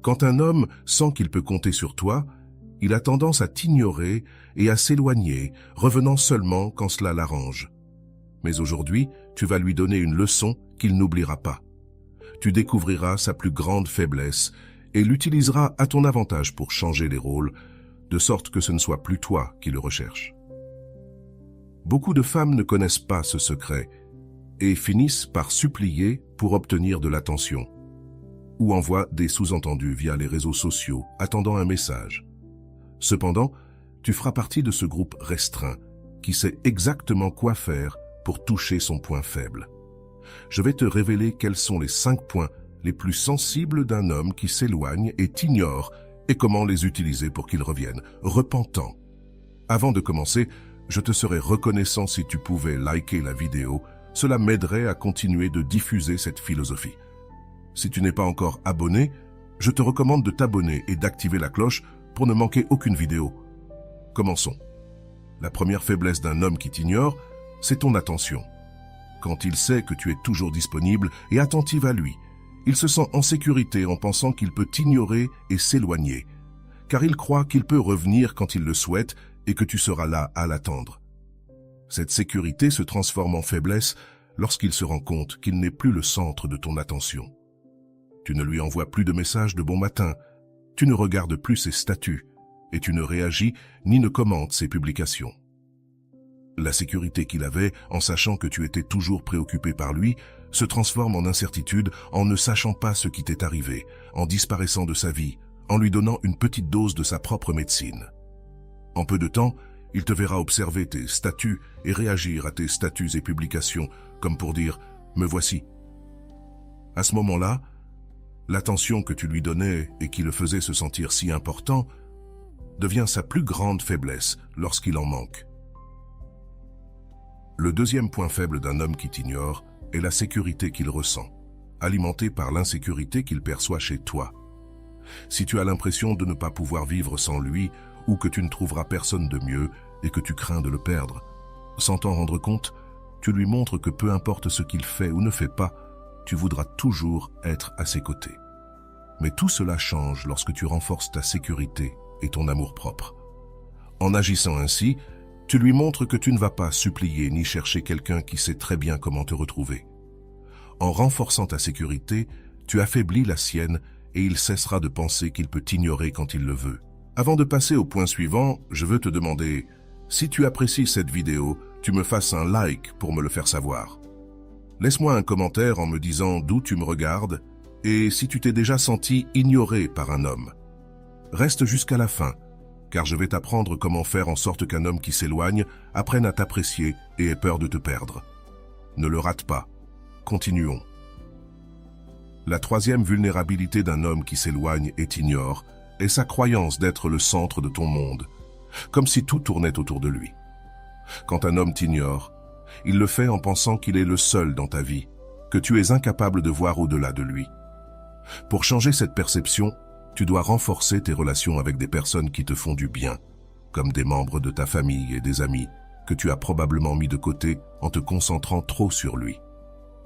Quand un homme sent qu'il peut compter sur toi, il a tendance à t'ignorer et à s'éloigner, revenant seulement quand cela l'arrange. Mais aujourd'hui, tu vas lui donner une leçon qu'il n'oubliera pas. Tu découvriras sa plus grande faiblesse et l'utiliseras à ton avantage pour changer les rôles, de sorte que ce ne soit plus toi qui le recherche. Beaucoup de femmes ne connaissent pas ce secret et finissent par supplier pour obtenir de l'attention, ou envoient des sous-entendus via les réseaux sociaux, attendant un message. Cependant, tu feras partie de ce groupe restreint qui sait exactement quoi faire pour toucher son point faible. Je vais te révéler quels sont les 5 points les plus sensibles d'un homme qui s'éloigne et t'ignore et comment les utiliser pour qu'il revienne, repentant. Avant de commencer, je te serais reconnaissant si tu pouvais liker la vidéo. Cela m'aiderait à continuer de diffuser cette philosophie. Si tu n'es pas encore abonné, je te recommande de t'abonner et d'activer la cloche pour ne manquer aucune vidéo. Commençons. La première faiblesse d'un homme qui t'ignore, c'est ton attention. Quand il sait que tu es toujours disponible et attentive à lui, il se sent en sécurité en pensant qu'il peut t'ignorer et s'éloigner, car il croit qu'il peut revenir quand il le souhaite et que tu seras là à l'attendre. Cette sécurité se transforme en faiblesse lorsqu'il se rend compte qu'il n'est plus le centre de ton attention. Tu ne lui envoies plus de messages de bon matin, tu ne regardes plus ses statuts et tu ne réagis ni ne commentes ses publications. La sécurité qu'il avait en sachant que tu étais toujours préoccupé par lui se transforme en incertitude en ne sachant pas ce qui t'est arrivé, en disparaissant de sa vie, en lui donnant une petite dose de sa propre médecine. En peu de temps, il te verra observer tes statuts et réagir à tes statuts et publications, comme pour dire « me voici ». À ce moment-là, l'attention que tu lui donnais et qui le faisait se sentir si important devient sa plus grande faiblesse lorsqu'il en manque. Le deuxième point faible d'un homme qui t'ignore est la sécurité qu'il ressent, alimentée par l'insécurité qu'il perçoit chez toi. Si tu as l'impression de ne pas pouvoir vivre sans lui ou que tu ne trouveras personne de mieux et que tu crains de le perdre, sans t'en rendre compte, tu lui montres que peu importe ce qu'il fait ou ne fait pas, tu voudras toujours être à ses côtés. Mais tout cela change lorsque tu renforces ta sécurité et ton amour-propre. En agissant ainsi, tu lui montres que tu ne vas pas supplier ni chercher quelqu'un qui sait très bien comment te retrouver. En renforçant ta sécurité, tu affaiblis la sienne et il cessera de penser qu'il peut t'ignorer quand il le veut. Avant de passer au point suivant, je veux te demander, si tu apprécies cette vidéo, tu me fasses un like pour me le faire savoir. Laisse-moi un commentaire en me disant d'où tu me regardes et si tu t'es déjà senti ignoré par un homme. Reste jusqu'à la fin, car je vais t'apprendre comment faire en sorte qu'un homme qui s'éloigne apprenne à t'apprécier et ait peur de te perdre. Ne le rate pas. Continuons. La troisième vulnérabilité d'un homme qui s'éloigne et t'ignore est sa croyance d'être le centre de ton monde, comme si tout tournait autour de lui. Quand un homme t'ignore, il le fait en pensant qu'il est le seul dans ta vie, que tu es incapable de voir au-delà de lui. Pour changer cette perception, tu dois renforcer tes relations avec des personnes qui te font du bien, comme des membres de ta famille et des amis que tu as probablement mis de côté en te concentrant trop sur lui.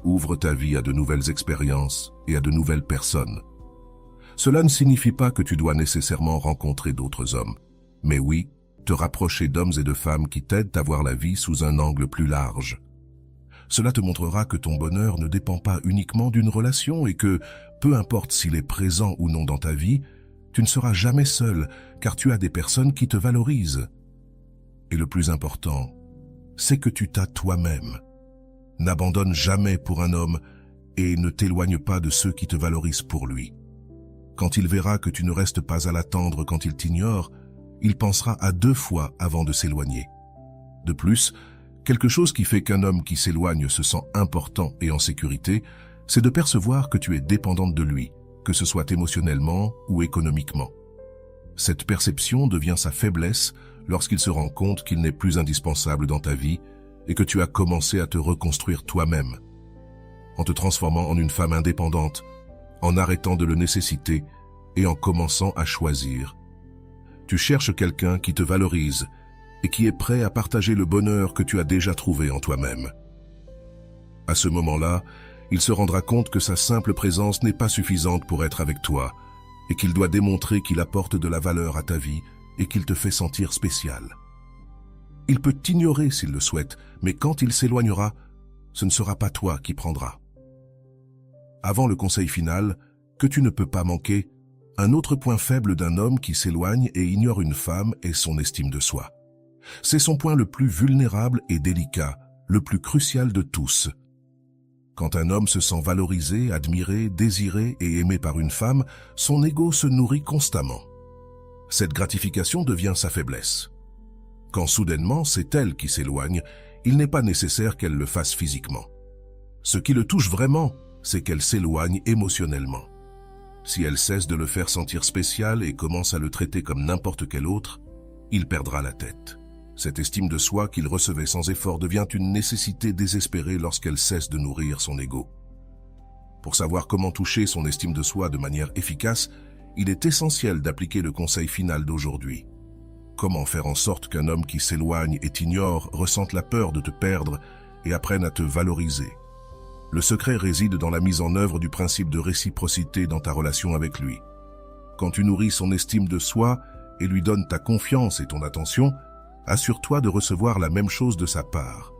Ouvre ta vie à de nouvelles expériences et à de nouvelles personnes. Cela ne signifie pas que tu dois nécessairement rencontrer d'autres hommes, mais oui, te rapprocher d'hommes et de femmes qui t'aident à voir la vie sous un angle plus large. Cela te montrera que ton bonheur ne dépend pas uniquement d'une relation et que, peu importe s'il est présent ou non dans ta vie, tu ne seras jamais seul car tu as des personnes qui te valorisent. Et le plus important, c'est que tu t'as toi-même. N'abandonne jamais pour un homme et ne t'éloigne pas de ceux qui te valorisent pour lui. Quand il verra que tu ne restes pas à l'attendre quand il t'ignore, il pensera à 2 fois avant de s'éloigner. De plus, quelque chose qui fait qu'un homme qui s'éloigne se sent important et en sécurité, c'est de percevoir que tu es dépendante de lui, que ce soit émotionnellement ou économiquement. Cette perception devient sa faiblesse lorsqu'il se rend compte qu'il n'est plus indispensable dans ta vie et que tu as commencé à te reconstruire toi-même. En te transformant en une femme indépendante, en arrêtant de le nécessiter et en commençant à choisir. Tu cherches quelqu'un qui te valorise et qui est prêt à partager le bonheur que tu as déjà trouvé en toi-même. À ce moment-là, il se rendra compte que sa simple présence n'est pas suffisante pour être avec toi et qu'il doit démontrer qu'il apporte de la valeur à ta vie et qu'il te fait sentir spécial. Il peut t'ignorer s'il le souhaite, mais quand il s'éloignera, ce ne sera pas toi qui prendras. Avant le conseil final, que tu ne peux pas manquer, un autre point faible d'un homme qui s'éloigne et ignore une femme est son estime de soi. C'est son point le plus vulnérable et délicat, le plus crucial de tous. Quand un homme se sent valorisé, admiré, désiré et aimé par une femme, son ego se nourrit constamment. Cette gratification devient sa faiblesse. Quand soudainement c'est elle qui s'éloigne, il n'est pas nécessaire qu'elle le fasse physiquement. Ce qui le touche vraiment, c'est qu'elle s'éloigne émotionnellement. Si elle cesse de le faire sentir spécial et commence à le traiter comme n'importe quel autre, il perdra la tête. Cette estime de soi qu'il recevait sans effort devient une nécessité désespérée lorsqu'elle cesse de nourrir son ego. Pour savoir comment toucher son estime de soi de manière efficace, il est essentiel d'appliquer le conseil final d'aujourd'hui. Comment faire en sorte qu'un homme qui s'éloigne et t'ignore ressente la peur de te perdre et apprenne à te valoriser? Le secret réside dans la mise en œuvre du principe de réciprocité dans ta relation avec lui. Quand tu nourris son estime de soi et lui donnes ta confiance et ton attention, assure-toi de recevoir la même chose de sa part.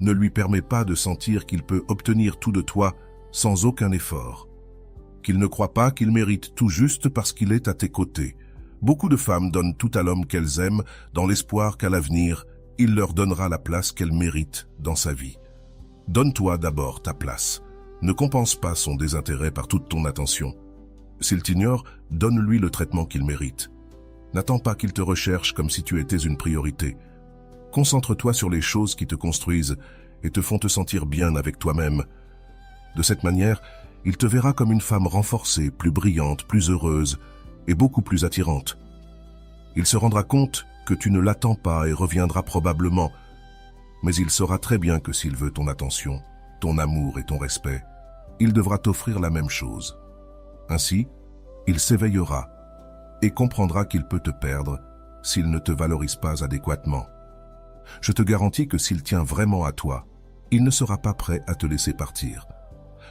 Ne lui permets pas de sentir qu'il peut obtenir tout de toi sans aucun effort. Qu'il ne croit pas qu'il mérite tout juste parce qu'il est à tes côtés. Beaucoup de femmes donnent tout à l'homme qu'elles aiment dans l'espoir qu'à l'avenir, il leur donnera la place qu'elles méritent dans sa vie. Donne-toi d'abord ta place. Ne compense pas son désintérêt par toute ton attention. S'il t'ignore, donne-lui le traitement qu'il mérite. N'attends pas qu'il te recherche comme si tu étais une priorité. Concentre-toi sur les choses qui te construisent et te font te sentir bien avec toi-même. De cette manière, il te verra comme une femme renforcée, plus brillante, plus heureuse et beaucoup plus attirante. Il se rendra compte que tu ne l'attends pas et reviendra probablement, mais il saura très bien que s'il veut ton attention, ton amour et ton respect, il devra t'offrir la même chose. Ainsi, il s'éveillera et comprendra qu'il peut te perdre s'il ne te valorise pas adéquatement. Je te garantis que s'il tient vraiment à toi, il ne sera pas prêt à te laisser partir.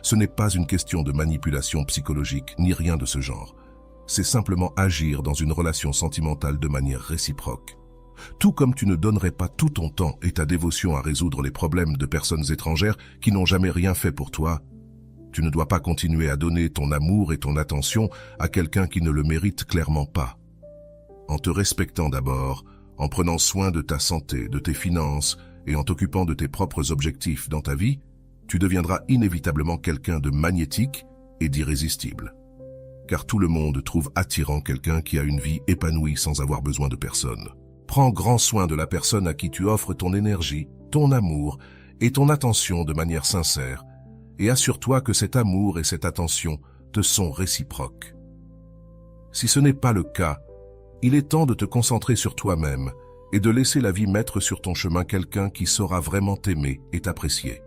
Ce n'est pas une question de manipulation psychologique ni rien de ce genre. C'est simplement agir dans une relation sentimentale de manière réciproque. Tout comme tu ne donnerais pas tout ton temps et ta dévotion à résoudre les problèmes de personnes étrangères qui n'ont jamais rien fait pour toi, tu ne dois pas continuer à donner ton amour et ton attention à quelqu'un qui ne le mérite clairement pas. En te respectant d'abord, en prenant soin de ta santé, de tes finances et en t'occupant de tes propres objectifs dans ta vie, tu deviendras inévitablement quelqu'un de magnétique et d'irrésistible. Car tout le monde trouve attirant quelqu'un qui a une vie épanouie sans avoir besoin de personne. Prends grand soin de la personne à qui tu offres ton énergie, ton amour et ton attention de manière sincère, et assure-toi que cet amour et cette attention te sont réciproques. Si ce n'est pas le cas, il est temps de te concentrer sur toi-même et de laisser la vie mettre sur ton chemin quelqu'un qui saura vraiment t'aimer et t'apprécier.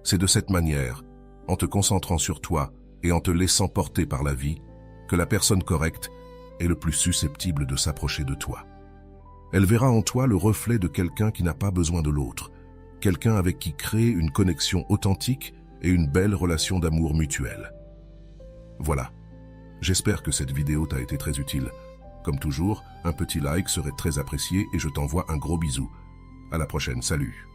C'est de cette manière, en te concentrant sur toi et en te laissant porter par la vie, que la personne correcte est le plus susceptible de s'approcher de toi. Elle verra en toi le reflet de quelqu'un qui n'a pas besoin de l'autre, quelqu'un avec qui créer une connexion authentique et une belle relation d'amour mutuel. Voilà, j'espère que cette vidéo t'a été très utile. Comme toujours, un petit like serait très apprécié et je t'envoie un gros bisou. À la prochaine, salut.